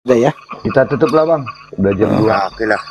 Udah ya? Kita tutup lah Bang, udah jam 2. Oke lah.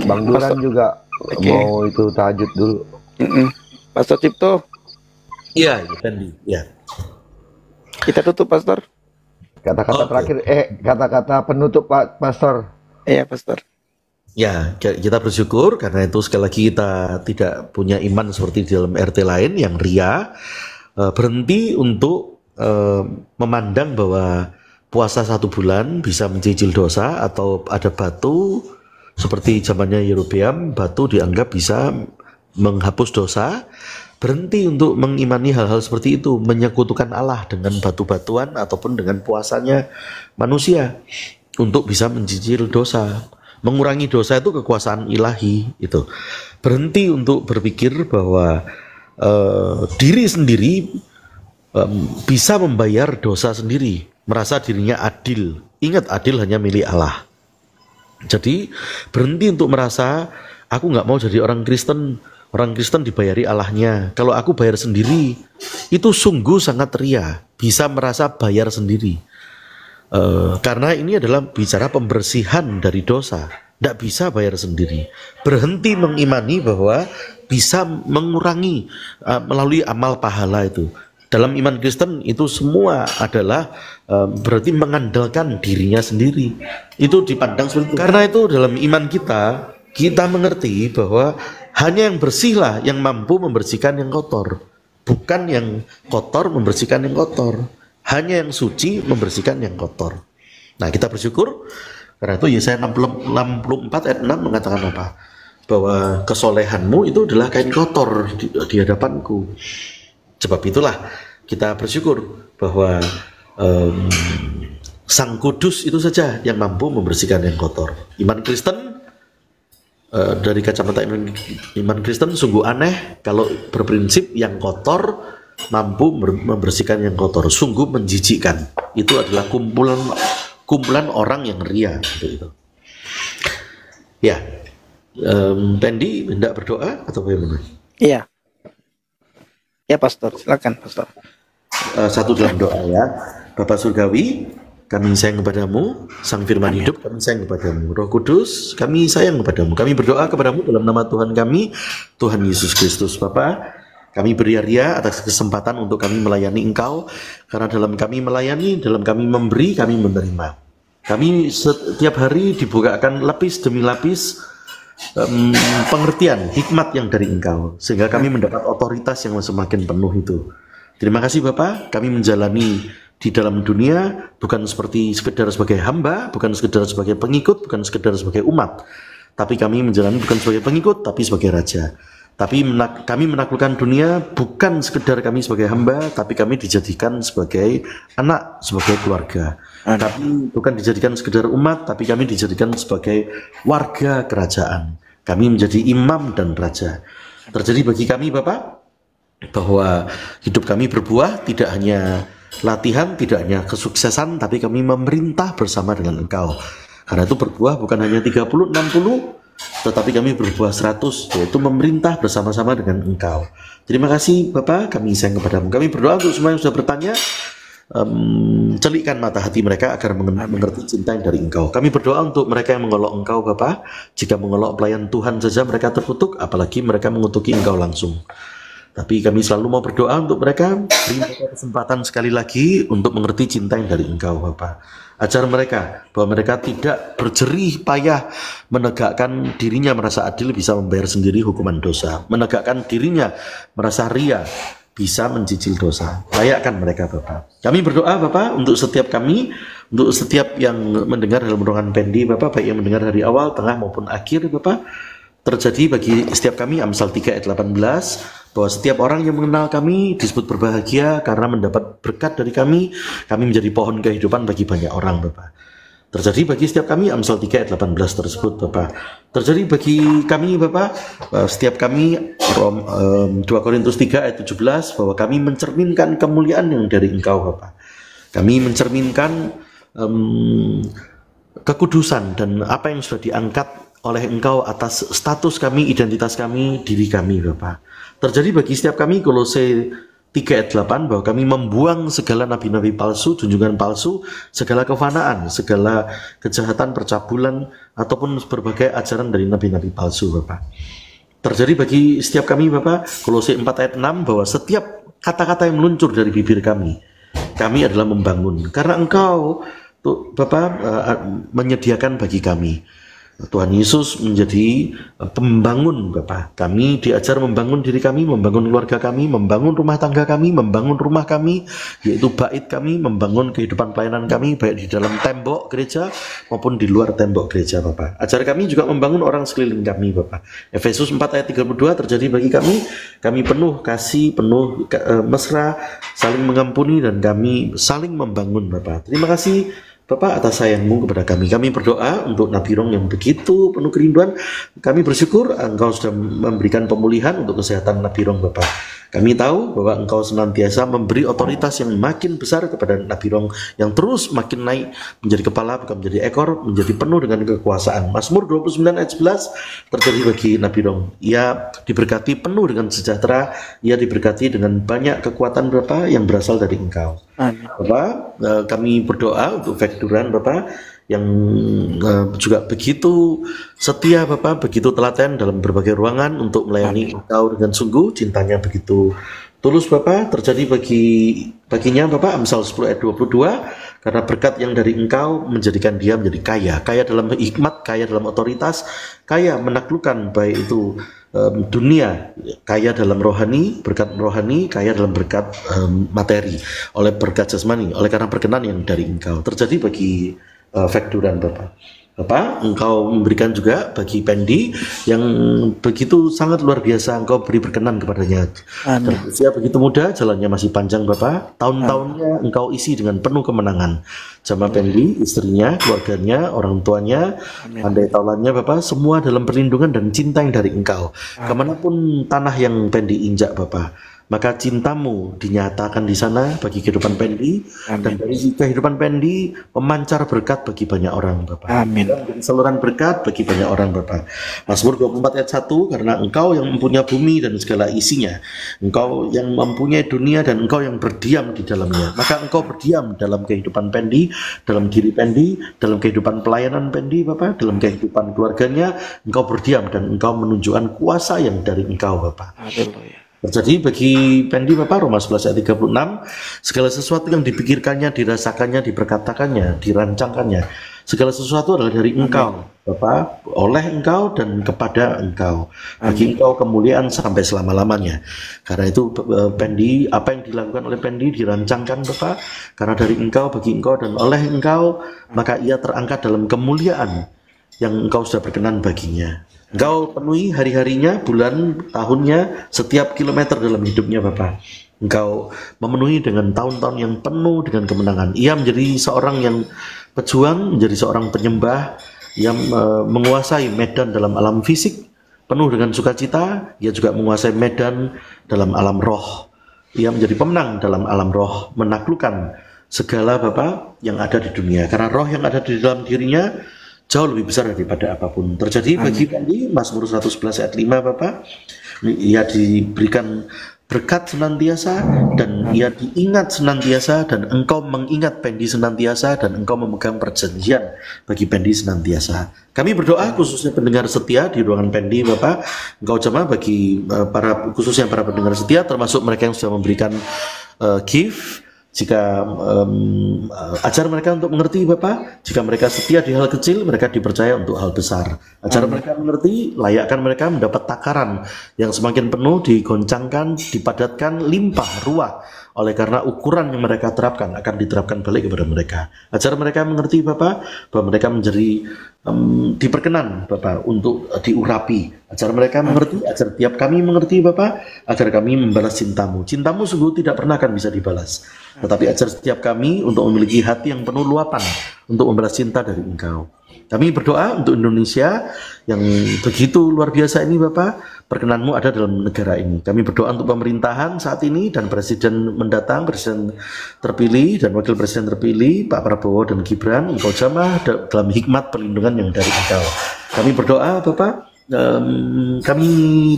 Bang Duran juga mau itu tahajud dulu. Pastor Cipto. Iya, Fendi. Ya. Kita tutup, Pastor. Kata-kata terakhir, kata-kata penutup Pak Pastor. Iya, Pastor. Ya, kita bersyukur karena itu sekali lagi kita tidak punya iman seperti di dalam RT lain yang ria. Berhenti untuk memandang bahwa puasa 1 bulan bisa mencicil dosa, atau ada batu seperti zamannya Yerobeam, batu dianggap bisa menghapus dosa. Berhenti untuk mengimani hal-hal seperti itu, menyekutukan Allah dengan batu-batuan ataupun dengan puasanya manusia untuk bisa mencicil dosa. Mengurangi dosa itu kekuasaan ilahi itu. Berhenti untuk berpikir bahwa diri sendiri bisa membayar dosa sendiri, merasa dirinya adil. Ingat, adil hanya milik Allah. Jadi berhenti untuk merasa aku nggak mau jadi orang Kristen. Orang Kristen dibayari Allahnya. Kalau aku bayar sendiri, itu sungguh sangat ria. Bisa merasa bayar sendiri. Karena ini adalah bicara pembersihan dari dosa. Tidak bisa bayar sendiri. Berhenti mengimani bahwa bisa mengurangi melalui amal pahala itu. Dalam iman Kristen itu semua adalah berarti mengandalkan dirinya sendiri. Itu dipandang seperti itu. Karena itu dalam iman kita mengerti bahwa hanya yang bersihlah yang mampu membersihkan yang kotor. Bukan yang kotor membersihkan yang kotor. Hanya yang suci membersihkan yang kotor. Nah, kita bersyukur karena itu Yesaya 64 ayat 6 mengatakan apa? Bahwa kesolehanmu itu adalah kain kotor di hadapanku. Sebab itulah kita bersyukur bahwa Sang Kudus itu saja yang mampu membersihkan yang kotor. Iman Kristen dari kacamata iman Kristen sungguh aneh kalau berprinsip yang kotor mampu membersihkan yang kotor. Sungguh menjijikkan. Itu adalah kumpulan orang yang ria gitu. Ya, Pendi hendak berdoa atau bagaimana? Iya. Ya, Pastor, silakan, Pastor. Satu dalam doa ya. Bapak Surgawi, kami sayang kepadamu. Sang Firman hidup, kami sayang kepadamu. Roh Kudus, kami sayang kepadamu. Kami berdoa kepadamu dalam nama Tuhan kami, Tuhan Yesus Kristus. Bapak, kami beria-ria atas kesempatan untuk kami melayani Engkau. Karena dalam kami melayani, dalam kami memberi, kami menerima. Kami setiap hari dibukakan lapis demi lapis pengertian, hikmat yang dari Engkau. Sehingga kami mendapat otoritas yang semakin penuh itu. Terima kasih Bapak, kami menjalani di dalam dunia bukan seperti sekedar sebagai hamba, bukan sekedar sebagai pengikut, bukan sekedar sebagai umat. Tapi kami menjalani bukan sebagai pengikut, tapi sebagai raja. Tapi kami menaklukkan dunia bukan sekedar kami sebagai hamba, tapi kami dijadikan sebagai anak, sebagai keluarga. Kami bukan dijadikan sekedar umat, tapi kami dijadikan sebagai warga kerajaan. Kami menjadi imam dan raja. Terjadi bagi kami Bapak, bahwa hidup kami berbuah tidak hanya latihan, tidak hanya kesuksesan, tapi kami memerintah bersama dengan Engkau. Karena itu berbuah bukan hanya 30, 60, tetapi kami berbuah 100, yaitu memerintah bersama-sama dengan Engkau. Terima kasih Bapak, kami sayang kepadamu. Kami berdoa untuk semua yang sudah bertanya, celikkan mata hati mereka agar mengerti cinta yang dari Engkau. Kami berdoa untuk mereka yang mengolok Engkau Bapak. Jika mengolok pelayan Tuhan saja mereka terkutuk, apalagi mereka mengutuki Engkau langsung. Tapi kami selalu mau berdoa untuk mereka, beri mereka kesempatan sekali lagi untuk mengerti cinta yang dari Engkau Bapak. Ajar mereka bahwa mereka tidak berjerih payah menegakkan dirinya merasa adil bisa membayar sendiri hukuman dosa. Menegakkan dirinya merasa ria bisa mencicil dosa. Layakkan mereka Bapak. Kami berdoa Bapak untuk setiap kami, untuk setiap yang mendengar dalam renungan Pendi Bapak, baik yang mendengar dari awal, tengah maupun akhir Bapak. Terjadi bagi setiap kami, Amsal 3 ayat 18, bahwa setiap orang yang mengenal kami disebut berbahagia karena mendapat berkat dari kami menjadi pohon kehidupan bagi banyak orang Bapak. Terjadi bagi setiap kami, Amsal 3 ayat 18 tersebut Bapak. Terjadi bagi kami Bapak, setiap kami, 2 Korintus 3 ayat 17, bahwa kami mencerminkan kemuliaan yang dari Engkau Bapak. Kami mencerminkan kekudusan dan apa yang sudah diangkat oleh Engkau atas status kami, identitas kami, diri kami Bapak. Terjadi bagi setiap kami, Kolose 3 ayat 8 bahwa kami membuang segala nabi-nabi palsu, junjungan palsu, segala kefanaan, segala kejahatan, percabulan, ataupun berbagai ajaran dari nabi-nabi palsu, Bapak. Terjadi bagi setiap kami, Bapak, Kolose 4 ayat 6, bahwa setiap kata-kata yang meluncur dari bibir kami adalah membangun. Karena Engkau, Bapak, menyediakan bagi kami. Tuhan Yesus menjadi pembangun, Bapak. Kami diajar membangun diri kami, membangun keluarga kami, membangun rumah tangga kami, membangun rumah kami, yaitu bait kami, membangun kehidupan pelayanan kami, baik di dalam tembok gereja maupun di luar tembok gereja, Bapak. Ajar kami juga membangun orang sekeliling kami, Bapak. Efesus 4 ayat 32 terjadi bagi kami penuh kasih, penuh mesra, saling mengampuni, dan kami saling membangun, Bapak. Terima kasih, Bapak, atas sayangmu kepada kami. Kami berdoa untuk Nabi Rong yang begitu penuh kerinduan. Kami bersyukur Engkau sudah memberikan pemulihan untuk kesehatan Nabi Rong, Bapak. Kami tahu bahwa Engkau senantiasa memberi otoritas yang makin besar kepada Nabi Rong, yang terus makin naik menjadi kepala, bukan menjadi ekor, menjadi penuh dengan kekuasaan. Mazmur 29 ayat 11 terjadi bagi Nabi Rong. Ia diberkati penuh dengan sejahtera, ia diberkati dengan banyak kekuatan, Bapak, yang berasal dari Engkau. Amin. Bapak, kami berdoa untuk Vekturan, Bapak, yang juga begitu setia, Bapak, begitu telaten dalam berbagai ruangan untuk melayani Engkau dengan sungguh, cintanya begitu tulus, Bapak, terjadi baginya, Bapak, Amsal 10 ayat 22, karena berkat yang dari Engkau menjadikan dia menjadi kaya dalam hikmat, kaya dalam otoritas, kaya menaklukkan baik itu dunia, kaya dalam rohani, berkat rohani, kaya dalam berkat materi, oleh berkat jasmani, oleh karena berkenan yang dari Engkau. Terjadi bagi Vekturan, Bapak, Engkau memberikan juga bagi Pendi yang begitu sangat luar biasa. Engkau beri berkenan kepadanya. Dan usia begitu muda, jalannya masih panjang, Bapak. Tahun-tahunnya Engkau isi dengan penuh kemenangan. Jamaah Pendi, istrinya, keluarganya, orang tuanya, andai taulannya, Bapak, semua dalam perlindungan dan cinta yang dari Engkau. Kemanapun tanah yang Pendi injak, Bapak, maka cintamu dinyatakan di sana bagi kehidupan Pendi. Dan dari kehidupan Pendi memancar berkat bagi banyak orang, Bapak. Amin. Dan saluran berkat bagi banyak orang, Bapak. Mazmur 24 ayat 1, karena Engkau yang mempunyai bumi dan segala isinya, Engkau yang mempunyai dunia dan Engkau yang berdiam di dalamnya, maka Engkau berdiam dalam kehidupan Pendi, dalam diri Pendi, dalam kehidupan pelayanan Pendi, Bapak, dalam kehidupan keluarganya. Engkau berdiam dan Engkau menunjukkan kuasa yang dari Engkau, Bapak. Haleluya. Terjadi bagi Pendi, Bapak, Roma 11 ayat 36, segala sesuatu yang dipikirkannya, dirasakannya, diperkatakannya, dirancangkannya, segala sesuatu adalah dari Engkau, Bapak, oleh Engkau dan kepada Engkau. Bagi Engkau kemuliaan sampai selama-lamanya. Karena itu Pendi, apa yang dilakukan oleh Pendi dirancangkan, Bapak, karena dari Engkau, bagi Engkau dan oleh Engkau, maka ia terangkat dalam kemuliaan yang Engkau sudah berkenan baginya. Engkau penuhi hari-harinya, bulan, tahunnya, setiap kilometer dalam hidupnya, Bapak. Engkau memenuhi dengan tahun-tahun yang penuh dengan kemenangan. Ia menjadi seorang yang pejuang, menjadi seorang penyembah yang menguasai medan dalam alam fisik, penuh dengan sukacita. Ia juga menguasai medan dalam alam roh. Ia menjadi pemenang dalam alam roh, menaklukkan segala, Bapak, yang ada di dunia. Karena roh yang ada di dalam dirinya jauh lebih besar daripada apapun. Terjadi bagi Pendi, Mazmur 111 ayat 5, Bapak. Ia diberikan berkat senantiasa, dan ia diingat senantiasa, dan Engkau mengingat Pendi senantiasa, dan Engkau memegang perjanjian bagi Pendi senantiasa. Kami berdoa khususnya pendengar setia di ruangan Pendi, Bapak. Engkau jamaah bagi khususnya para pendengar setia, termasuk mereka yang sudah memberikan gift. Jika ajar mereka untuk mengerti, Bapak, jika mereka setia di hal kecil, mereka dipercaya untuk hal besar. Ajar mereka mengerti, layakkan mereka mendapat takaran yang semakin penuh, digoncangkan, dipadatkan, limpah, ruah. Oleh karena ukuran yang mereka terapkan akan diterapkan balik kepada mereka. Ajar mereka mengerti, Bapak, bahwa mereka menjadi diperkenan, Bapak, untuk diurapi. Ajar mereka mengerti, ajar tiap kami mengerti, Bapak, agar kami membalas cintamu. Cintamu sungguh tidak pernah akan bisa dibalas. Tetapi ajar setiap kami untuk memiliki hati yang penuh luapan untuk membalas cinta dari Engkau. Kami berdoa untuk Indonesia yang begitu luar biasa ini, Bapak. Perkenan-Mu ada dalam negara ini. Kami berdoa untuk pemerintahan saat ini dan presiden mendatang, presiden terpilih dan wakil presiden terpilih, Pak Prabowo dan Gibran. Engkau jamah dalam hikmat perlindungan yang dari Engkau. Kami berdoa, Bapak. Kami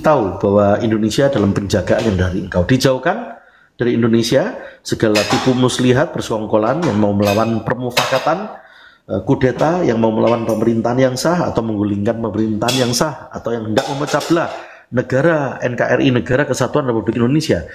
tahu bahwa Indonesia dalam penjagaan yang dari Engkau. Dijauhkan dari Indonesia, segala tipu muslihat, persekongkolan yang mau melawan permufakatan, kudeta yang mau melawan pemerintahan yang sah atau menggulingkan pemerintahan yang sah atau yang hendak memecah belah negara NKRI, Negara Kesatuan Republik Indonesia,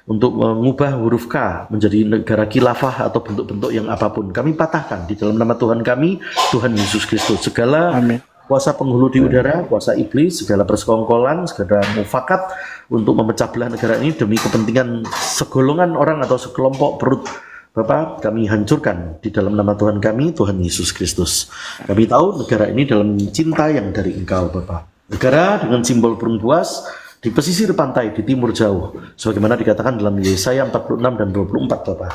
untuk mengubah huruf K menjadi negara khilafah atau bentuk-bentuk yang apapun, kami patahkan di dalam nama Tuhan kami, Tuhan Yesus Kristus. Segala Amin. kuasa penghulu di udara, kuasa iblis, segala persekongkolan, segala mufakat untuk memecah belah negara ini demi kepentingan segolongan orang atau sekelompok perut, Bapak, kami hancurkan di dalam nama Tuhan kami, Tuhan Yesus Kristus. Kami tahu negara ini dalam cinta yang dari Engkau, Bapak. Negara dengan simbol burung buas di pesisir pantai di timur jauh, sebagaimana dikatakan dalam Yesaya 46 dan 24, Bapak.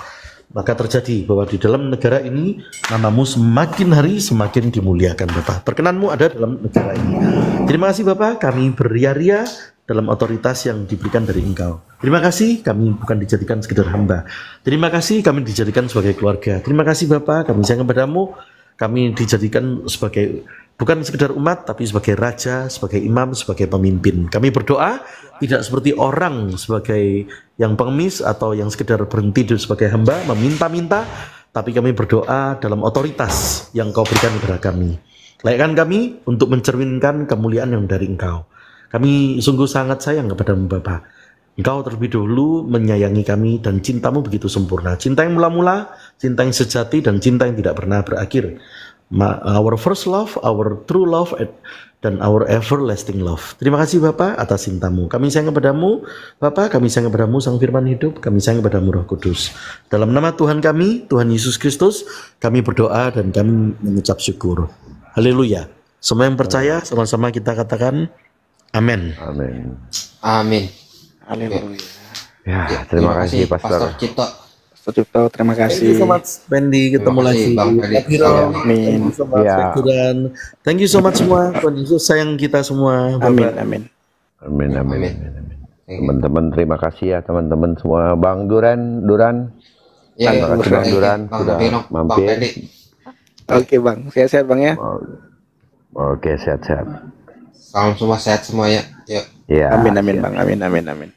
Maka terjadi bahwa di dalam negara ini namamu semakin hari semakin dimuliakan, Bapak. Perkenanmu ada dalam negara ini. Terima kasih, Bapak, kami beria-ria dalam otoritas yang diberikan dari Engkau. Terima kasih, kami bukan dijadikan sekedar hamba. Terima kasih, kami dijadikan sebagai keluarga. Terima kasih, Bapak, kami sayang kepadamu. Kami dijadikan sebagai bukan sekedar umat, tapi sebagai raja, sebagai imam, sebagai pemimpin. Kami berdoa tidak seperti orang sebagai yang pengemis atau yang sekedar berhenti sebagai hamba, meminta-minta, tapi kami berdoa dalam otoritas yang Kau berikan kepada kami. Layakkan kami untuk mencerminkan kemuliaan yang dari Engkau. Kami sungguh sangat sayang kepadamu, Bapa. Engkau terlebih dahulu menyayangi kami dan cintamu begitu sempurna. Cinta yang mula-mula, cinta yang sejati, dan cinta yang tidak pernah berakhir. Our first love, our true love, dan our everlasting love. Terima kasih, Bapa, atas cintamu. Kami sayang kepadamu, Bapa, kami sayang kepadamu Sang Firman Hidup, kami sayang kepadamu Roh Kudus. Dalam nama Tuhan kami, Tuhan Yesus Kristus, kami berdoa dan kami mengucap syukur. Haleluya. Semua yang percaya, sama-sama kita katakan amin. Amin. Amin. Haleluya. Ya, terima kasih Pastor. Cipto. Pastor Cipto, terima Thank you kasih. so much, Wendy. Ketemu Terima kasih, lagi. Bang Ferdi. Pak Hiro. Amin. Thank you so much, Ya. Pak Duran. Thank you so much semua. Tuhan Yesus sayang kita semua. Amin, Bapak. amin. Amin, amin, Amin. amin, amin. Thank you. Teman-teman, terima kasih ya teman-teman semua. Bang Duran, Ya, terima kasih Bang Duran Bang sudah Vino, Bang mampir. Ferdi. Oke, Bang. Sehat-sehat, Bang, ya. Oke, sehat-sehat. Salam semua sehat semua ya. Yuk. Ya. Amin, amin, Bang. Amin, amin, amin.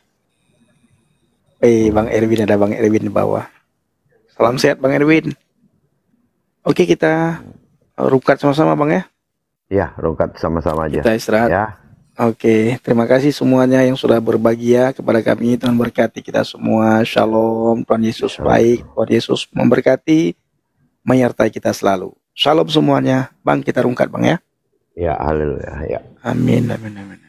Bang Erwin, ada Bang Erwin di bawah. Salam sehat, Bang Erwin. Oke, kita rukat sama-sama, Bang, ya. Ya, rungkat sama-sama aja. Kita istirahat. Ya. Oke, terima kasih semuanya yang sudah berbahagia kepada kami. Tuhan berkati kita semua. Shalom. Tuhan Yesus baik. Tuhan Yesus memberkati, menyertai kita selalu. Shalom semuanya. Bang, kita rungkat, Bang, ya. Ya, haleluya. Ya. Amin, amin, amin.